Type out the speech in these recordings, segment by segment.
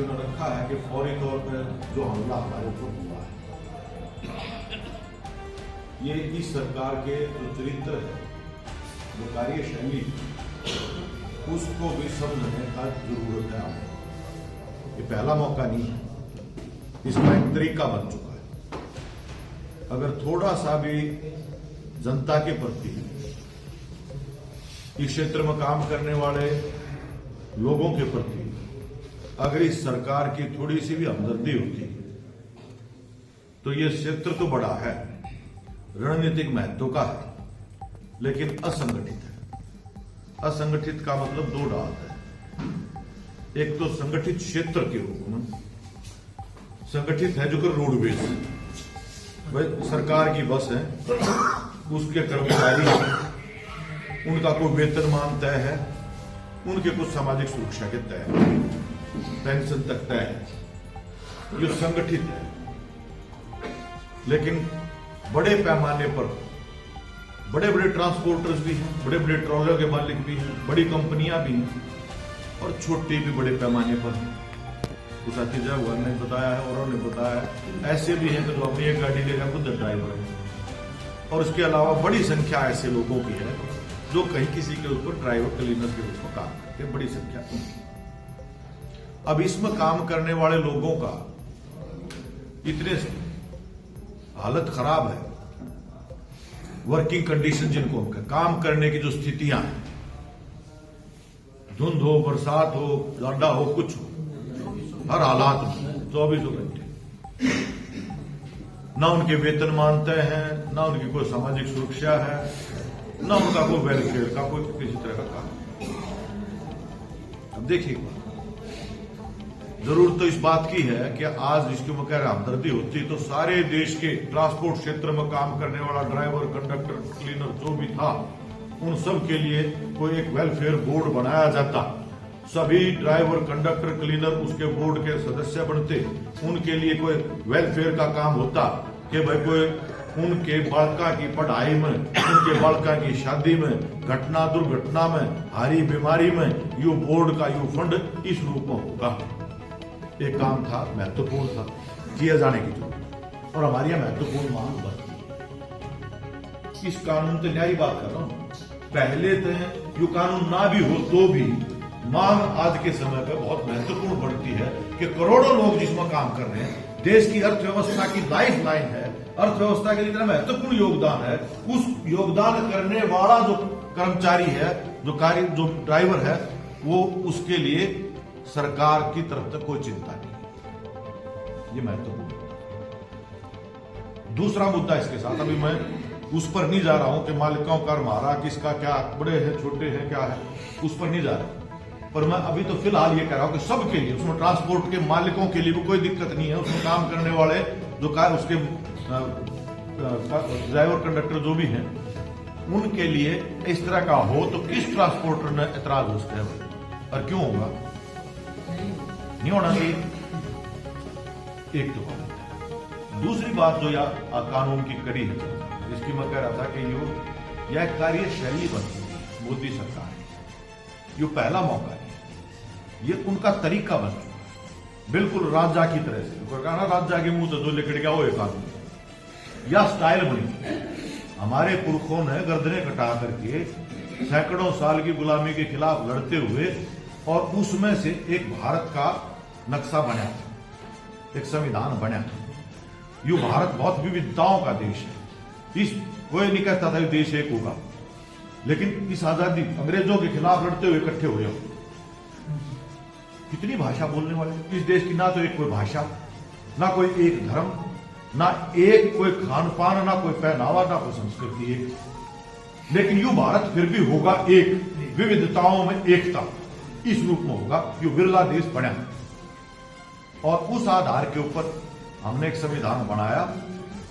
इन्होंने रखा है कि फौरी तौर पर जो हमला हमारे ऊपर हुआ है, ये इस सरकार के जो चरित्र है, जो कार्यशैली, उसको भी समझने का जरूरत है हमें। ये पहला मौका नहीं है, इसका एक तरीका बन चुका है। अगर थोड़ा सा भी जनता के प्रति, इस क्षेत्र में काम करने वाले लोगों के प्रति अगर इस सरकार की थोड़ी सी भी हमदर्दी होती तो ये क्षेत्र तो बड़ा है, रणनीतिक महत्व का है, लेकिन असंगठित है। असंगठित का मतलब दो डाल है। एक तो संगठित क्षेत्र के रूप में संगठित है, जो कि रोडवेज वह सरकार की बस है, उसके कर्मचारी हैं, उनका कोई वेतनमान तय है, उनके कुछ सामाजिक सुरक्षा के तय है, पेंशन तक तय है, ये संगठित है। लेकिन बड़े पैमाने पर बड़े बड़े ट्रांसपोर्टर्स भी हैं, बड़े बड़े ट्रॉलर के मालिक भी हैं, बड़ी कंपनियां भी हैं, और छोटे भी बड़े पैमाने पर हैं। कुछ अतिजा हुआ ने बताया है, और उन्होंने बताया है, ऐसे भी हैं कि जो अपनी एक गाड़ी लेकर खुद ड्राइवर है, और उसके अलावा बड़ी संख्या ऐसे लोगों की है जो कहीं किसी के ऊपर ड्राइवर क्लीनर के रूप में काम करते हैं, बड़ी संख्या। अब इसमें काम करने वाले लोगों का इतने हालत खराब है, वर्किंग कंडीशन जिनको हम कहते, काम करने की जो स्थितियां हैं, धुंध हो, बरसात हो, ज्यादा हो, कुछ हो, हर हालात में 24 घंटे, ना उनके वेतनमान तय हैं, ना उनकी कोई सामाजिक सुरक्षा है, ना उनका कोई वेलफेयर का कोई किसी तरह का काम। अब देखिए, जरूरत तो इस बात की है कि आज इसके मुकाबले हमदर्दी होती तो सारे देश के ट्रांसपोर्ट क्षेत्र में काम करने वाला ड्राइवर, कंडक्टर, क्लीनर जो भी था, उन सब के लिए कोई एक वेलफेयर बोर्ड बनाया जाता, सभी ड्राइवर, कंडक्टर, क्लीनर उसके बोर्ड के सदस्य बनते, उनके लिए कोई वेलफेयर का काम होता कि भाई कोई उनके बालका की पढ़ाई में, उनके बालका की शादी में, घटना दुर्घटना में, भारी बीमारी में यू बोर्ड का यू फंड इस रूप में होगा। एक काम था, महत्वपूर्ण था, किया जाने की जरूरत, और हमारी यह महत्वपूर्ण मांग बढ़ती है। इस कानून से न्यायी बात कर रहा हूं, पहले तो यू कानून ना भी हो तो भी मांग आज के समय पर बहुत महत्वपूर्ण बढ़ती है कि करोड़ों लोग जिसमें काम कर रहे हैं, देश की अर्थव्यवस्था की लाइफ लाइन है, अर्थव्यवस्था के लिए इतना महत्वपूर्ण योगदान है, उस योगदान करने वाला जो कर्मचारी है, जो ड्राइवर है, वो उसके लिए सरकार की तरफ से कोई चिंता नहीं। ये महत्वपूर्ण है। दूसरा मुद्दा इसके साथ, अभी मैं उस पर नहीं जा रहा हूं कि मालिकों का मारा किसका क्या, बड़े हैं, छोटे हैं, क्या है, उस पर नहीं जा रहा, पर मैं अभी तो फिलहाल ये कह रहा हूं कि सबके लिए, उसमें ट्रांसपोर्ट के मालिकों के लिए भी कोई दिक्कत नहीं है, उसमें काम करने वाले जो उसके ड्राइवर, कंडक्टर जो भी हैं, उनके लिए इस तरह का हो तो किस ट्रांसपोर्टर ने एतराज हो सकता है, और क्यों होगा? नहीं होना चाहिए। एक तो बात, दूसरी बात जो कानून की कड़ी है, इसकी मैं कह रहा था कि यह कार्यशैली बन मोदी सरकार है, ये पहला मौका है, ये उनका तरीका बन चुका, बिल्कुल राजा की तरह से, राजा के मुंह से जो लिकड़ गया वो एक कानून, या स्टाइल बनी। हमारे पुरखों ने गर्दने कटा करके सैकड़ों साल की गुलामी के खिलाफ लड़ते हुए, और उसमें से एक भारत का नक्शा बना, एक संविधान बना। यू भारत बहुत विविधताओं का देश है, इस कोई नहीं कहता था देश एक होगा, लेकिन इस आजादी अंग्रेजों के खिलाफ लड़ते हुए इकट्ठे हुए हो। कितनी भाषा बोलने वाले इस देश की, ना तो एक कोई भाषा, ना कोई एक धर्म, ना एक कोई खान पान, ना कोई पहनावा, ना कोई संस्कृति एक, लेकिन यू भारत फिर भी होगा एक, विविधताओं में एकता, इस रूप में होगा। यू बिरला देश बना, और उस आधार के ऊपर हमने एक संविधान बनाया,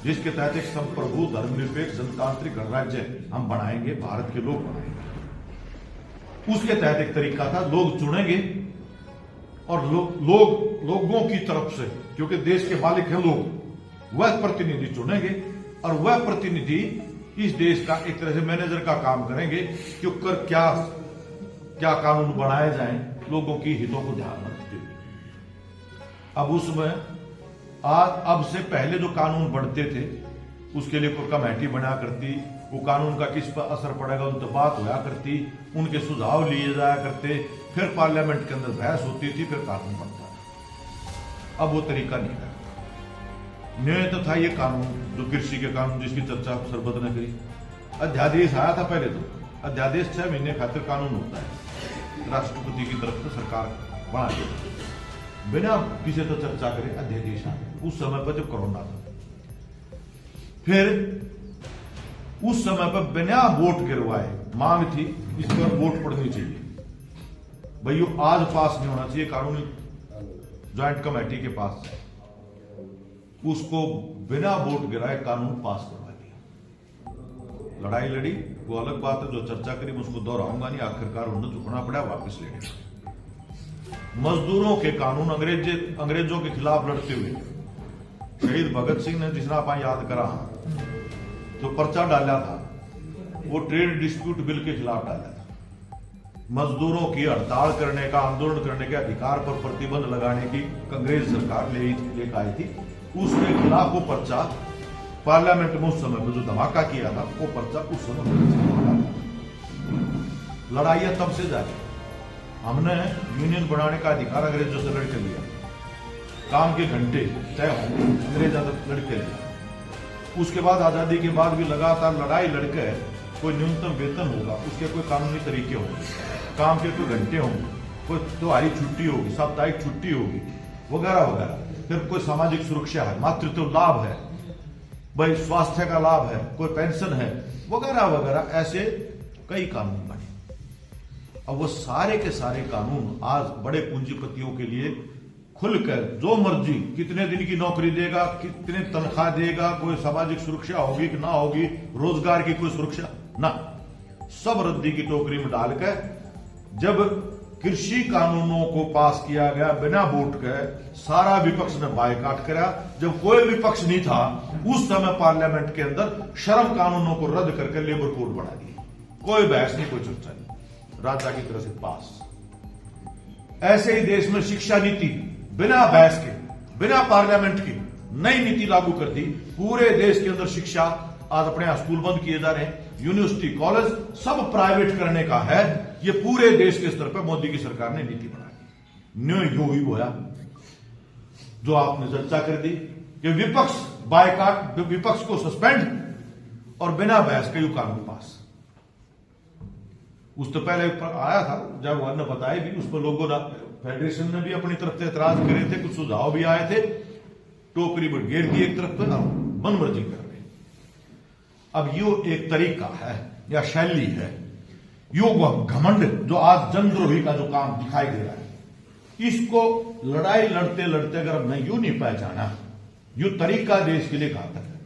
जिसके तहत एक संप्रभु, धर्मनिरपेक्ष, जनतांत्रिक गणराज्य हम बनाएंगे, भारत के लोग बनाएंगे। उसके तहत एक तरीका था, लोग चुनेंगे, और लोगों की तरफ से, क्योंकि देश के मालिक हैं लोग, वह प्रतिनिधि चुनेंगे, और वह प्रतिनिधि इस देश का एक तरह से मैनेजर का काम करेंगे कि क्या कानून बनाए जाएं लोगों की हितों को ध्यान में रखते हुए। अब उसमें अब से पहले जो कानून बनते थे उसके लिए कोई कमेटी बना करती, वो कानून का किस पर असर पड़ेगा उन पर बात होया करती, उनके सुझाव लिए जाया करते, फिर पार्लियामेंट के अंदर बहस होती थी, फिर कानून बनता था। अब वो तरीका नहीं है। न्याय तो था ये कानून, जो कृषि के कानून जिसकी चर्चा सरबत ने करी। अध्यादेश आया था पहले, तो अध्यादेश 6 महीने खातिर कानून होता है, राष्ट्रपति की तरफ से सरकार बना के बिना किसी तो चर्चा करे अध्यादेश आया। उस समय पर जब कोरोना था, फिर उस समय पर बिना वोट गिरवाए मांग थी इस पर वोट पड़नी चाहिए, भाई आज पास नहीं होना चाहिए कानून, ज्वाइंट कमेटी के पास उसको बिना वोट गिराए कानून पास करवा दिया। लड़ाई लड़ी वो अलग बात है, जो चर्चा करी मैं उसको दोहराऊंगा नहीं, आखिरकार उन्हें झुकना पड़ा वापस लेने। मजदूरों के कानून अंग्रेजों के खिलाफ लड़ते हुए शहीद भगत सिंह ने, जिसने आप याद करा, जो पर्चा डाला था वो ट्रेड डिस्प्यूट बिल के खिलाफ डाला था। मजदूरों की हड़ताल करने का, आंदोलन करने के अधिकार पर प्रतिबंध लगाने की अंग्रेज सरकार लेकर आई थी। उसके खिलाफ वो पर्चा पार्लियामेंट में उस समय पर जो धमाका किया था, वो पर्चा उस समय लड़ाइयां तब से जारी। हमने यूनियन बनाने का अधिकार अंग्रेजों से लड़के लिया, काम के घंटे तय होंगे अंग्रेज लड़के लिया। उसके बाद आजादी के बाद भी लगातार लड़ाई लड़के कोई न्यूनतम वेतन होगा, उसके कोई कानूनी तरीके होंगे, काम के कोई घंटे होंगे, कोई त्योहारी छुट्टी होगी, साप्ताहिक छुट्टी होगी, वगैरह वगैरह। फिर कोई सामाजिक सुरक्षा है, मातृत्व लाभ है, भाई स्वास्थ्य का लाभ है, कोई पेंशन है, वगैरह वगैरह, ऐसे कई कानून बने। अब वो सारे के सारे कानून आज बड़े पूंजीपतियों के लिए खुलकर जो मर्जी कितने दिन की नौकरी देगा, कितने तनख्वाह देगा, कोई सामाजिक सुरक्षा होगी कि ना होगी, रोजगार की कोई सुरक्षा ना, सब रद्दी की टोकरी में डालकर जब कृषि कानूनों को पास किया गया बिना वोट के, सारा विपक्ष ने बायकॉट करा। जब कोई विपक्ष नहीं था उस समय पार्लियामेंट के अंदर श्रम कानूनों को रद्द करके लेबर कोड बना दिया। कोई बहस नहीं, कोई चर्चा नहीं, राजा की तरफ से पास। ऐसे ही देश में शिक्षा नीति बिना बहस के, बिना पार्लियामेंट की नई नीति लागू कर दी। पूरे देश के अंदर शिक्षा, आज अपने यहां स्कूल बंद किए जा रहे हैं, यूनिवर्सिटी कॉलेज सब प्राइवेट करने का है। ये पूरे देश के स्तर पर मोदी की सरकार ने नीति बनाई। न्यू ही होया जो आपने चर्चा कर दी कि विपक्ष बायकॉट, विपक्ष को सस्पेंड और बिना बहस के यू कानून पास। उस तो पहले आया था, जब उन्होंने बताया भी, उस पर लोगों ने, फेडरेशन ने भी अपनी तरफ से एतराज करे थे, कुछ सुझाव भी आए थे, टोकरी पर घेर दी एक तरफ पर, मनमर्जी कर रहे। अब यो एक तरीका है या शैली है, यो घमंड जो आज जनद्रोही का जो काम दिखाई दे रहा है, इसको लड़ाई लड़ते लड़ते अगर हमने यू नहीं पहचाना, यू तरीका देश के लिए घातक है,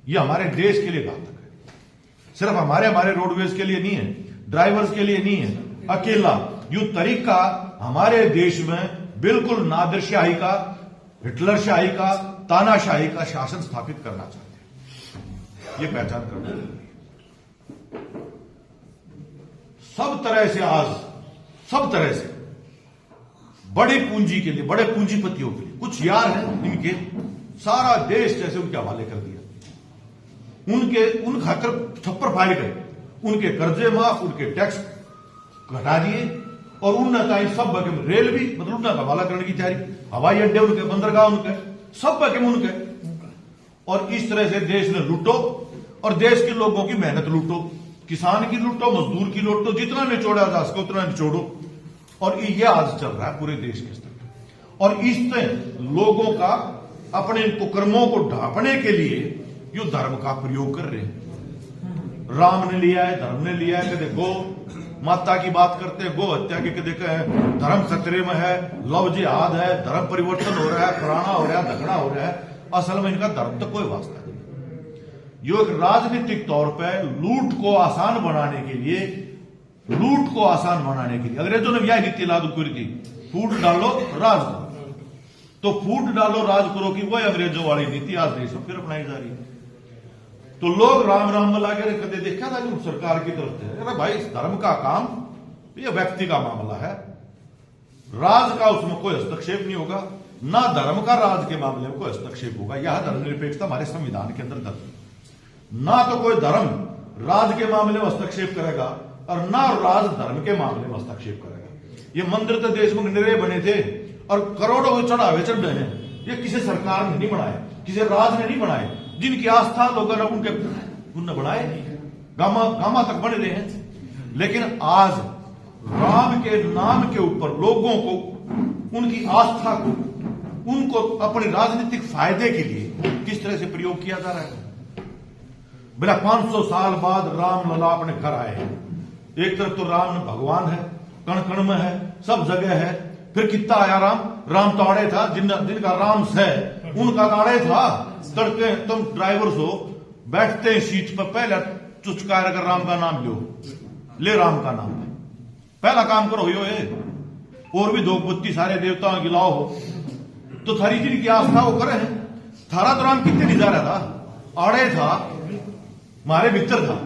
ये हमारे देश के लिए घातक है। सिर्फ हमारे रोडवेज के लिए नहीं है, ड्राइवर्स के लिए नहीं है, अकेला यू तरीका हमारे देश में बिल्कुल नादिरशाही का, हिटलरशाही का, तानाशाही का शासन स्थापित करना चाहते हैं। ये पहचान करना जरूरी है। सब तरह से आज, सब तरह से बड़ी पूंजी के लिए, बड़े पूंजीपतियों के लिए कुछ यार हैं, इनके सारा देश जैसे उनके हवाले कर दिया, उन खातर छप्पर फाड़ गए, उनके कर्जे माफ, उनके टैक्स घटा दिए, और उन्नत सब रेल भी मतलब उनका हवाला करने की तैयारी, हवाई अड्डे उनके, बंदरगाह उनके, सब बके उनके। और इस तरह से देश ने लूटो, और देश के लोगों की मेहनत लूटो, किसान की लूटो, मजदूर की लूटो, जितना निचोड़ा जा सके उतना निचोड़ो। और ये आज चल रहा है पूरे देश के स्तर पर। और इससे लोगों का अपने कुकर्मों को ढांपने के लिए यो धर्म का प्रयोग कर रहे हैं। राम ने लिया है, धर्म ने लिया है, कदे गो माता की बात करते हैं, गो हत्या के कदे धर्म खतरे में है, लव जिहाद है, धर्म परिवर्तन हो रहा है, पुराना हो रहा है, झगड़ा हो रहा है। असल में इनका धर्म तो कोई वास्ता नहीं। यो एक राजनीतिक तौर पर लूट को आसान बनाने के लिए, अंग्रेजों ने यह नीति लागू करी थी, फूट डालो राज करो। तो फूट डालो राज करो की वही अंग्रेजों वाली नीति आज देश में फिर अपनाई जा रही है। तो लोग राम राम में लागे, कदे देखा था जो सरकार की तरफ से, अरे भाई धर्म का काम ये व्यक्ति का मामला है, राज का उसमें कोई हस्तक्षेप नहीं होगा। ना धर्म का राज के मामले में कोई हस्तक्षेप होगा। यह धर्मनिरपेक्षता हमारे संविधान के अंदर दर्ज है। ना तो कोई धर्म राज के मामले में हस्तक्षेप करेगा और ना राज धर्म के मामले में हस्तक्षेप करेगा। ये मंदिर तो देश में निरे बने थे और करोड़ों के चढ़ावे चढ़ रहे हैं। ये किसी सरकार ने नहीं बनाए, किसी राज ने नहीं बनाए। जिनकी आस्था लोगों ने उनने बनाए, गामा तक बन रहे हैं। लेकिन आज राम के नाम के ऊपर लोगों को, उनकी आस्था को, उनको अपने राजनीतिक फायदे के लिए किस तरह से प्रयोग किया जा रहा है। बिना 500 साल बाद राम लला अपने घर आए हैं। एक तरफ तो राम भगवान है, कण कण में है, सब जगह है। फिर कितना आया राम तो आड़े था, जिनका राम है उनका आड़े था। तड़के तुम ड्राइवर्स हो, बैठते हैं सीट पर, पहले चुचकार कर राम का नाम ले राम का नाम पहला काम करो यो। और भी धूपबत्ती सारे देवताओं की लाओ हो तो थारी जिनकी आस्था वो करे। थारा तो राम कितने नहीं जा रहा था, आड़े था, हमारे भीतर था।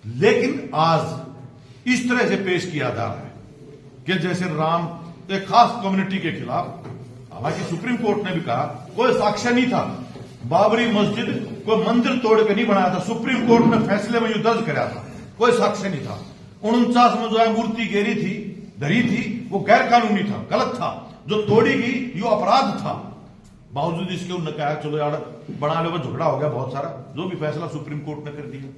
लेकिन आज इस तरह से पेश किया जा रहा है कि जैसे राम एक खास कम्युनिटी के खिलाफ, हालांकि सुप्रीम कोर्ट ने भी कहा कोई साक्ष्य नहीं था। बाबरी मस्जिद कोई मंदिर तोड़ के नहीं बनाया था, सुप्रीम कोर्ट ने फैसले में यू दर्ज कराया था, कोई साक्ष्य नहीं था। 49 में जो है मूर्ति धरी थी वो गैर कानूनी था, गलत था। जो तोड़ी गई यो अपराध था। बावजूद इसके उन्होंने कहा चलो यार बनाने में झगड़ा हो गया बहुत सारा, जो भी फैसला सुप्रीम कोर्ट ने कर दिया।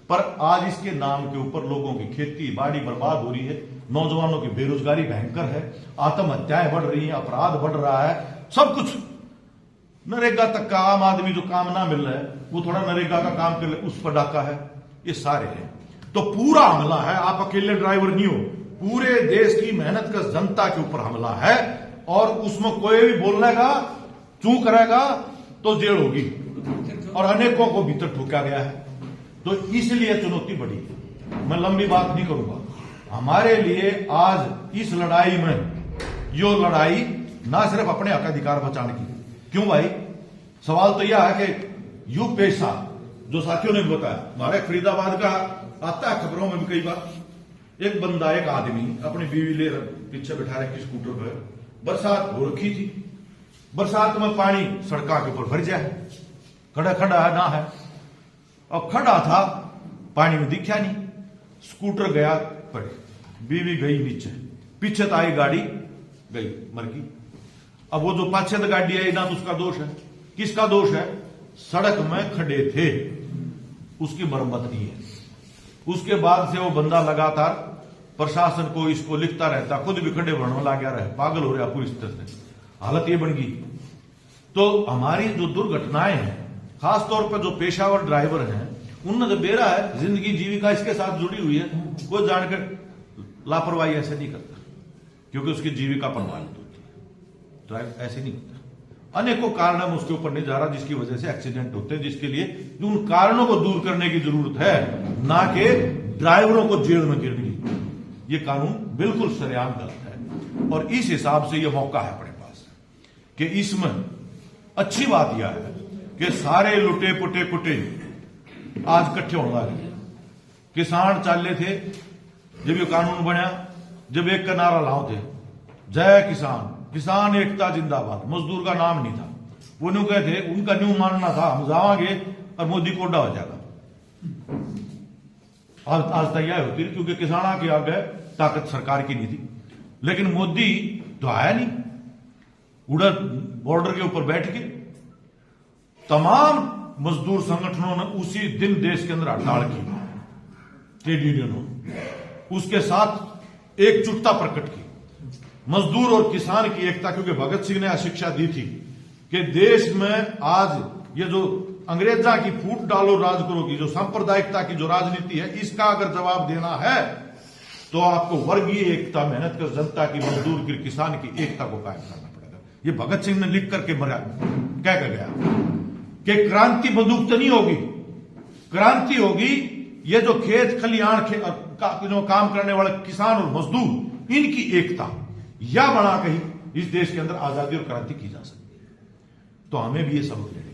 पर आज इसके नाम के ऊपर लोगों की खेती बाड़ी बर्बाद हो रही है, नौजवानों की बेरोजगारी भयंकर है, आत्महत्याएं बढ़ रही हैं, अपराध बढ़ रहा है, सब कुछ। नरेगा तक का आम आदमी जो काम ना मिल रहा है वो थोड़ा नरेगा का काम कर ले, उस पर डाका है। ये सारे हैं तो पूरा हमला है। आप अकेले ड्राइवर नहीं हो, पूरे देश की मेहनत का जनता के ऊपर हमला है। और उसमें कोई भी बोलेगा, चूं करेगा तो जेल होगी और अनेकों को भीतर ठोका गया है। तो इसलिए चुनौती बढ़ी है। मैं लंबी बात नहीं करूंगा। हमारे लिए आज इस लड़ाई में यो लड़ाई ना सिर्फ अपने हक अधिकार बचाने की, क्यों भाई, सवाल तो यह है कि यू पेशा जो साथियों ने भी बताया, हमारे फरीदाबाद का आता है खबरों में भी कई बार। एक बंदा, एक आदमी अपनी बीवी ले पीछे बैठा रखी स्कूटर पर, बरसात हो रखी थी, बरसात में पानी सड़का के ऊपर भर जाए, खड़ा खड़ा है ना है, अब खड़ा था पानी में दिखा नहीं, स्कूटर गया पड़े, बीवी गई नीचे, पीछे तो आई गाड़ी गई मर गई। अब वो जो पाछे तो गाड़ी आई ना, तो उसका दोष है। किसका दोष है? सड़क में खड़े थे, उसकी मरम्मत नहीं है। उसके बाद से वो बंदा लगातार प्रशासन को इसको लिखता रहता, खुद भी खड़े बढ़ने लग गया रहे, पागल हो रहा पूरी तरह से, हालत ये बन गई। तो हमारी जो दुर्घटनाएं हैं, खासतौर पर जो पेशावर ड्राइवर हैं, उनने तो बेरा है, जिंदगी जीविका इसके साथ जुड़ी हुई है, कोई जानकर लापरवाही ऐसे नहीं करता क्योंकि उसकी जीविका प्रभावित होती है। ड्राइव ऐसे नहीं होता। अनेकों कारण हम उसके ऊपर नहीं जा रहा, जिसकी वजह से एक्सीडेंट होते हैं, जिसके लिए उन कारणों को दूर करने की जरूरत है, ना कि ड्राइवरों को जेल में गिरने की। ये कानून बिल्कुल सरेआम गलत है और इस हिसाब से यह मौका है अपने पास कि इसमें अच्छी बात यह है कि सारे लुटे पुटे कुटे आज इकट्ठे होने लगे। किसान चाले थे जब ये कानून बना, जब एक का नारा लाओ थे, जय किसान, किसान एकता जिंदाबाद, मजदूर का नाम नहीं था। वो न्यू कहे थे, उनका न्यू मानना था हम जावांगे और मोदी कोडा हो जाएगा। आज तैयार होती क्योंकि किसाना के आगे ताकत सरकार की नहीं थी। लेकिन मोदी तो आया नहीं, उड़ा बॉर्डर के ऊपर बैठ के तमाम मजदूर संगठनों ने उसी दिन देश के अंदर हड़ताल की, ट्रेड यूनियनों उसके साथ एकजुटता प्रकट की, मजदूर और किसान की एकता। क्योंकि भगत सिंह ने शिक्षा दी थी कि देश में आज ये जो अंग्रेजा की फूट डालो राज करो की जो सांप्रदायिकता की जो राजनीति है, इसका अगर जवाब देना है तो आपको वर्गीय एकता, मेहनत कर जनता की, मजदूर की, किसान की एकता को कायम करना पड़ेगा। ये भगत सिंह ने लिख करके मरा, कह कर गया कि क्रांति बंदूक तो नहीं होगी, क्रांति होगी ये जो खेत खलिहान जो काम करने वाले किसान और मजदूर, इनकी एकता, या बना कहीं इस देश के अंदर आजादी और क्रांति की जा सकती है। तो हमें भी ये सबक लेंगे।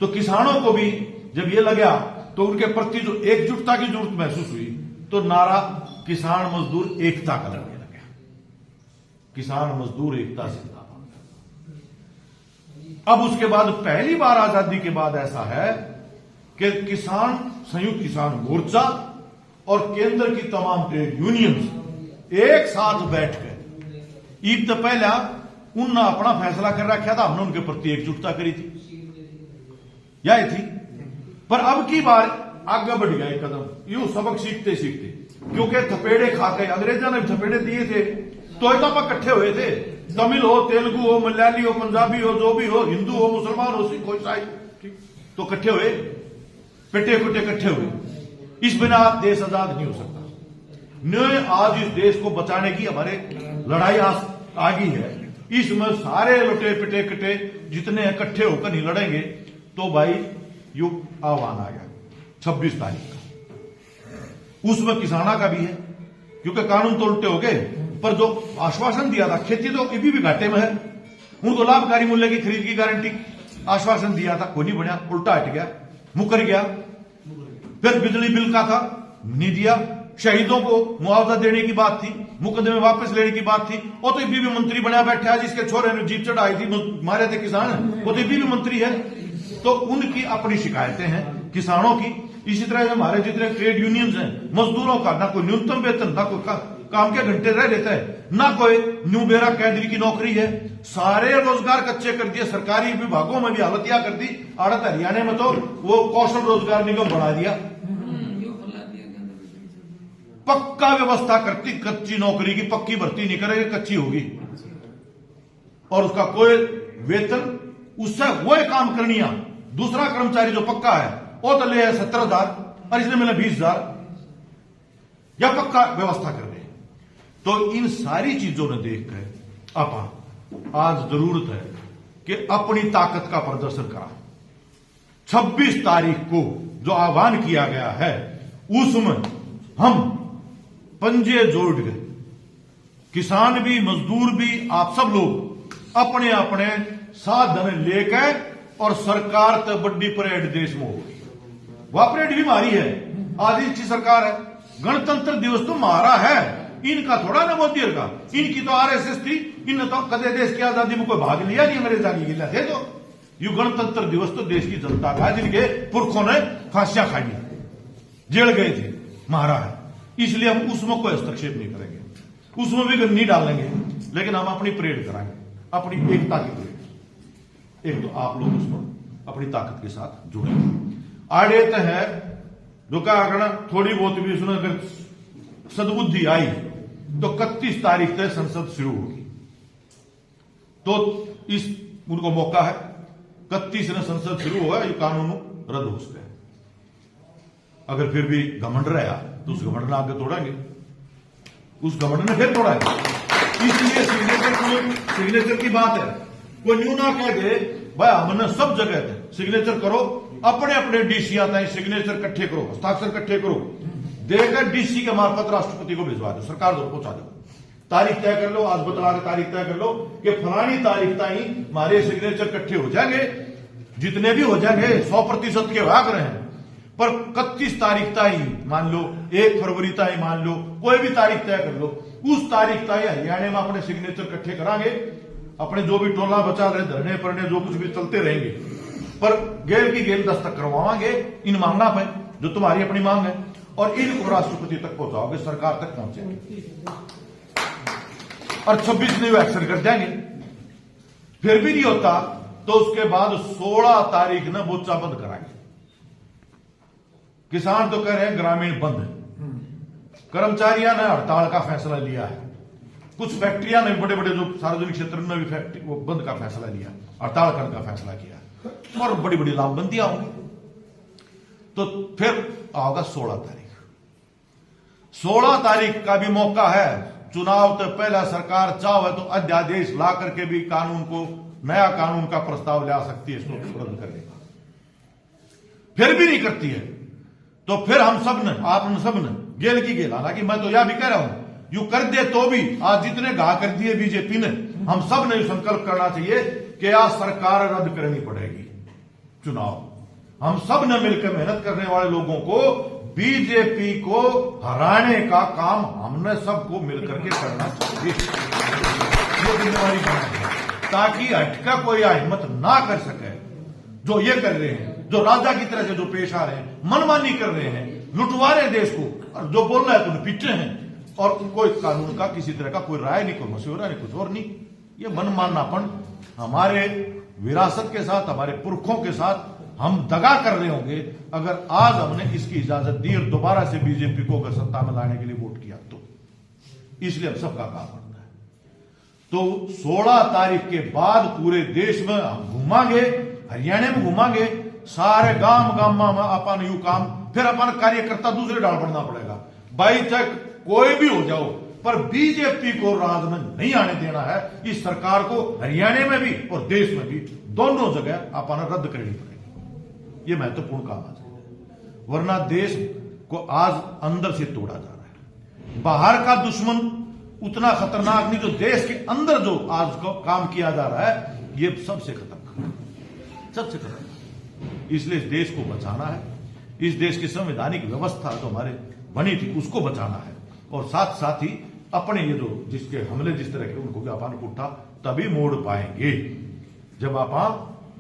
तो किसानों को भी जब ये लगा तो उनके प्रति जो एकजुटता की जरूरत महसूस हुई, तो नारा किसान मजदूर एकता का लगने लगा, किसान मजदूर एकता जिंदाबाद। अब उसके बाद पहली बार आजादी के बाद ऐसा है कि किसान संयुक्त किसान मोर्चा और केंद्र की तमाम ट्रेड यूनियंस एक साथ बैठ गए। ईद तो पहला उनने अपना फैसला कर रखा था, हमने उनके प्रति एकजुटता करी थी, यही थी। पर अब की बार आगे बढ़ गया एक कदम, यूं सबक सीखते सीखते, क्योंकि थपेड़े खाके अंग्रेजों ने थपेड़े दिए थे तो इकट्ठे हुए थे, तमिल हो, तेलुगु हो, मलयाली हो, पंजाबी हो, जो भी हो, हिंदू हो, मुसलमान हो, सिख हो, ईसाई, तो इकट्ठे हुए, पिटे कुटे इकट्ठे हुए। इस बिना देश आजाद नहीं हो सकता। न आज इस देश को बचाने की हमारे लड़ाई आगी है, इसमें सारे लुटे पिटे कटे जितने इकट्ठे होकर नहीं लड़ेंगे तो भाई युग आह्वान आ गया 26 तारीख का। उसमें किसाना का भी है, क्योंकि कानून तो उल्टे हो गए, पर जो आश्वासन दिया था, खेती तो अभी भी घाटे में है, उनको लाभकारी मूल्य की खरीद की गारंटी आश्वासन दिया था, कोई नहीं बढ़िया, उल्टा हट गया, मुकर गया। फिर बिजली बिल का था, नहीं दिया। शहीदों को मुआवजा देने की बात थी, मुकदमे वापस लेने की बात थी, वो तो अभी भी मंत्री बना बैठा है, जिसके छोरे ने जीप चढ़ाई थी, मारे थे किसान, वो तो अभी भी मंत्री है। तो उनकी अपनी शिकायतें हैं किसानों की। इसी तरह हमारे जितने ट्रेड यूनियंस हैं, मजदूरों का ना कोई न्यूनतम वेतन, ना कोई काम के घंटे रह लेता है, ना कोई न्यू बेरा कैडरी की नौकरी है, सारे रोजगार कच्चे कर दिए। सरकारी विभागों में भी हालत कर दी। आड़त हरियाणा में तो वो कौशल रोजगार निगम बढ़ा दिया, पक्का व्यवस्था करती, कच्ची नौकरी की पक्की भर्ती नहीं करेगी, कच्ची होगी, और उसका कोई वेतन, उससे वो काम करनिया। दूसरा कर्मचारी जो पक्का है वो तो ले 70,000 और इसने मिले 20,000, या पक्का व्यवस्था कर दे। तो इन सारी चीजों ने देखकर अब आज जरूरत है कि अपनी ताकत का प्रदर्शन करा। 26 तारीख को जो आह्वान किया गया है उसमें हम पंजे जोड़ गए, किसान भी, मजदूर भी, आप सब लोग अपने अपने साधन लेकर, और सरकार तो बड़ी परेड देश में होगी। वह परेड भी मारी है, आधी अच्छी सरकार है। गणतंत्र दिवस तो मारा है, इनका थोड़ा ना मोदी का, इनकी तो आरएसएस थी, इनने तो कदे देश की आजादी में कोई भाग लिया नहीं, अंग्रेज आगे गिला थे। तो यू गणतंत्र दिवस तो देश की जनता का, जिनके पुरखों ने फांसियां खाई, जेल गए थे, मारा है। इसलिए हम उसमें कोई हस्तक्षेप नहीं करेंगे, उसमें भी नहीं डालेंगे, लेकिन हम अपनी परेड कराएंगे, अपनी एकता की परेड। एक तो आप लोग उसमें अपनी ताकत के साथ जुड़े। आड़ेत है रुका करना, थोड़ी बहुत भी उसमें अगर सद्बुद्धि आई तो 31 तारीख तक संसद शुरू होगी, तो इस उनको मौका है। 31 ने संसद शुरू होगा, ये कानून रद्द हो सकता है। अगर फिर भी घमंड रहा तो उस घमंड ने आगे तोड़ेंगे, उस घमंड ने फिर तोड़ा है। इसलिए सिग्नेचर की बात है, कोई न्यू ना कह दे भाई हमने सब जगह थे सिग्नेचर करो, अपने अपने डीसी आता है, सिग्नेचर इकट्ठे करो, हस्ताक्षर इकट्ठे करो, देकर डीसी के मार्फत राष्ट्रपति को भिजवा दो, सरकार को पहुंचा दो, तारीख तय कर लो, आज बतला के तारीख तय कर लो कि फलानी तारीख तक ही हमारे सिग्नेचर इकट्ठे हो जाएंगे। जितने भी हो जाएंगे 100% के भाग रहे हैं, पर 31 तारीख तक ही मान लो, 1 फरवरी तक ही मान लो, कोई भी तारीख तय कर लो, उस तारीख तक हरियाणा में अपने सिग्नेचर इकट्ठे करांगे। अपने जो भी टोला बचा रहे, धरने पड़ने जो कुछ भी चलते रहेंगे, पर गेल की गेल दस्तक करवाएंगे इन मांगना पे, जो तुम्हारी अपनी मांग है, और इनको राष्ट्रपति तक पहुंचाओगे, सरकार तक पहुंचेंगे, और 26 ने एक्शन कर देंगे। फिर भी नहीं होता तो उसके बाद 16 तारीख ने मोर्चा बंद कराएंगे। किसान तो कह रहे हैं ग्रामीण बंद है, कर्मचारियों ने हड़ताल का फैसला लिया है, कुछ फैक्ट्रियां ने, बड़े बड़े जो सार्वजनिक क्षेत्र में भी फैक्ट्री वो बंद का फैसला लिया, हड़ताल करने का फैसला किया, और बड़ी बड़ी लामबंदियां होंगी। तो फिर आओगा 16 तारीख। 16 तारीख का भी मौका है, चुनाव तो पहला सरकार चाहे तो अध्यादेश ला करके भी कानून को, नया कानून का प्रस्ताव ला सकती है इसको रद्द करने का। फिर भी नहीं करती है तो फिर हम सब ने, आप सब ने गेल की गेल, हालांकि मैं तो यह भी कह रहा हूं, यू कर दे तो भी आज जितने घा कर दिए बीजेपी ने, हम सब ने संकल्प करना चाहिए कि आज सरकार रद्द करनी पड़ेगी चुनाव। हम सब ने मिलकर मेहनत करने वाले लोगों को, बीजेपी को हराने का काम हमने सबको मिलकर के करना चाहिए, ये जिम्मेवारी बनानी है। ताकि हटका कोई हिम्मत ना कर सके। जो ये कर रहे हैं, जो राजा की तरह से जो पेश आ रहे हैं, मनमानी कर रहे हैं, लुटवा रहे हैं देश को, और जो बोल रहा है तो पीछे हैं, और कोई कानून का किसी तरह का कोई राय नहीं, कोई मशवरा नहीं, कुछ और नहीं। ये मनमानापन हमारे विरासत के साथ, हमारे पुरखों के साथ हम दगा कर रहे होंगे अगर आज हमने इसकी इजाजत दी और दोबारा से बीजेपी को अगर सत्ता में लाने के लिए वोट किया तो। इसलिए अब सबका काम बनता है। तो 16 तारीख के बाद पूरे देश में हम घूमांगे, हरियाणा में घूमांगे, सारे गांव गांव में अपन यू काम, फिर अपन कार्यकर्ता दूसरे डाल पड़ना पड़ेगा। भाई चाहे कोई भी हो जाओ, पर बीजेपी को राज में नहीं आने देना है। इस सरकार को हरियाणा में भी और देश में भी, दोनों जगह अपन रद्द करनी पड़ेगी। ये महत्वपूर्ण काम है, वरना देश को आज अंदर से तोड़ा जा रहा है। बाहर का दुश्मन उतना खतरनाक नहीं, जो देश के अंदर जो आज को काम किया जा रहा है, ये सबसे खतरनाक, सबसे खतरनाक। इसलिए इस देश को बचाना है। इस देश की संवैधानिक व्यवस्था जो हमारे बनी थी उसको बचाना है, और साथ साथ ही अपने ये जो जिसके हमले जिस तरह के उनको भी अपन उठा तभी मोड़ पाएंगे जब आप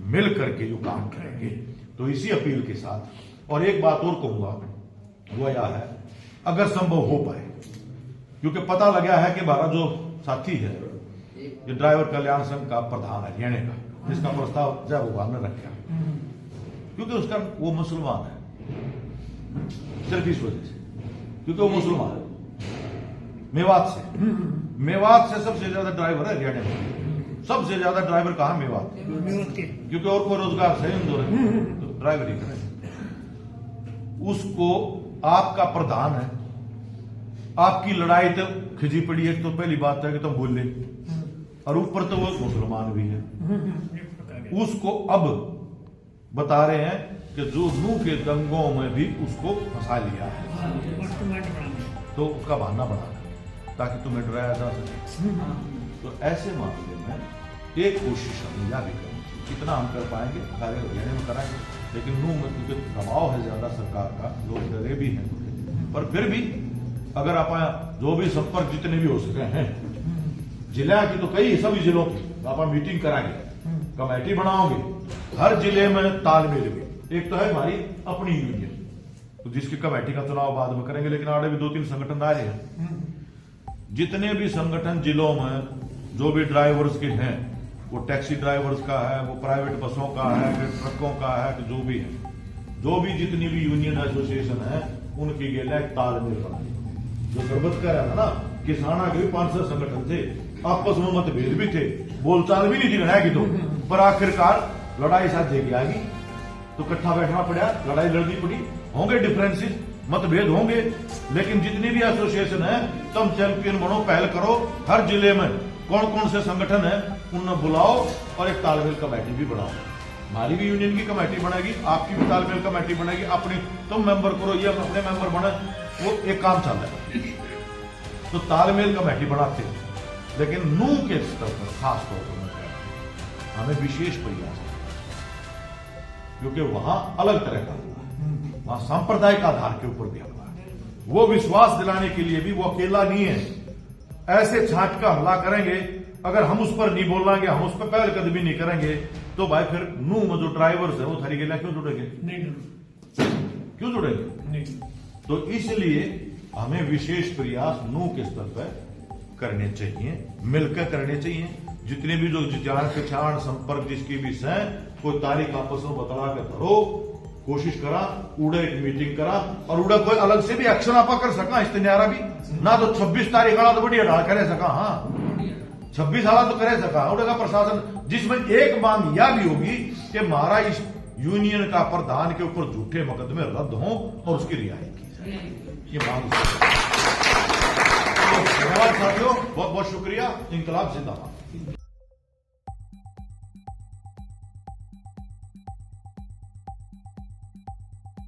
मिल करके जो काम करेंगे। तो इसी अपील के साथ, और एक बात और कहूंगा, वो यह है, अगर संभव हो पाए, क्योंकि पता लगा है कि हमारा जो साथी है, ये ड्राइवर कल्याण संघ का प्रधान है हरियाणा का, जिसका प्रस्ताव जय भगवान ने रखा, क्योंकि उसका वो मुसलमान है, सिर्फ इस वजह से, क्योंकि वो मुसलमान है, मेवात से सबसे ज्यादा ड्राइवर है हरियाणा में। सबसे ज्यादा ड्राइवर कहां? मेवात के, क्योंकि और कोई रोजगार से तो ड्राइवर ही करे। उसको आपका प्रधान है, आपकी लड़ाई तो खिजी पड़ी है, तो पहली बात है कि तुम बोल ले, और ऊपर तो वो मुसलमान भी है। उसको अब बता रहे हैं कि जो नूह के दंगों में भी उसको फंसा लिया है, तो उसका बहाना बना ताकि तुम्हें डराया जा सके। तो ऐसे मामले में एक कोशिश हमें यह भी करनी चाहिए, कितना हम कर पाएंगे सारे हरियाणा में कराएंगे, लेकिन नूह में क्योंकि दबाव है ज्यादा सरकार का, लोग डरे भी हैं, पर फिर भी अगर आप जो भी संपर्क जितने भी हो सके हैं जिला की, तो कई सभी जिलों की आप मीटिंग कराएंगे, कमेटी बनाओगे, हर जिले में तालमेल भी। एक तो है हमारी अपनी यूनियन, तो जिसकी कमेटी का चुनाव बाद में करेंगे, लेकिन आगे भी 2-3 संगठन आ रहे हैं। जितने भी संगठन जिलों में जो भी ड्राइवर्स के हैं, वो टैक्सी ड्राइवर्स का है, वो प्राइवेट बसों का है, फिर ट्रकों का है, तो जो भी है, जो भी जितनी भी यूनियन एसोसिएशन है, उनकी गेला एक तालमेल बनाई। जो सरबत कह रहा था ना, किसाना के भी 500 संगठन थे, आपस में मतभेद भी थे, बोलचाल भी नहीं थी लड़ाई की, तो पर आखिरकार लड़ाई साझे की आ गई, तो इकट्ठा बैठना पड़ा, लड़ाई लड़नी पड़ी। होंगे डिफरेंसेस, मतभेद होंगे, लेकिन जितनी भी एसोसिएशन है, तुम चैंपियन बनो, पहल करो, हर जिले में कौन कौन से संगठन है उन्हें बुलाओ और एक तालमेल कमेटी भी बनाओ। हमारी भी यूनियन की कमेटी बनेगी, आपकी भी तालमेल कमेटी बनेगी, अपनी तुम मेंबर करो, ये अपने मेंबर बने, वो एक काम चल रहा है। तो तालमेल कमेटी बनाते हैं, लेकिन नूह के स्तर पर खास तौर पर हमें विशेष प्रयास है, क्योंकि वहां अलग तरह का वहां सांप्रदायिक आधार के ऊपर भी हमला है। वो विश्वास दिलाने के लिए भी वो अकेला नहीं है, ऐसे छांट का हमला करेंगे। अगर हम उस पर नहीं बोलेंगे, हम उस पर पहल कदमी नहीं करेंगे, तो भाई फिर नूह में जो ड्राइवर्स है वो थारी गेला क्यों जुड़ेंगे? क्यों जुड़ेंगे? नहीं। तो इसलिए हमें विशेष प्रयास नूह के स्तर पर करने चाहिए, मिलकर करने चाहिए। जितने भी जो जान पहचान संपर्क जिसकी भी है, कोई तारीख आपस में बतला के धरो, कोशिश करा, उड़े एक मीटिंग करा, और उड़ा कोई अलग से भी एक्शन आपा कर सका, इस्तेनारा भी ना, तो 26 तारीख आला तो बढ़िया ढाल करे सका, हाँ 26 आला तो करे सका उड़ेगा प्रशासन, जिसमें एक मांग यह भी होगी कि हमारा इस यूनियन का प्रधान के ऊपर झूठे मुकदमे रद्द हों और उसकी रिहाई की जाए। ये मांग धन्यवाद साथियों, बहुत बहुत शुक्रिया। इंकलाब जिंदाबाद।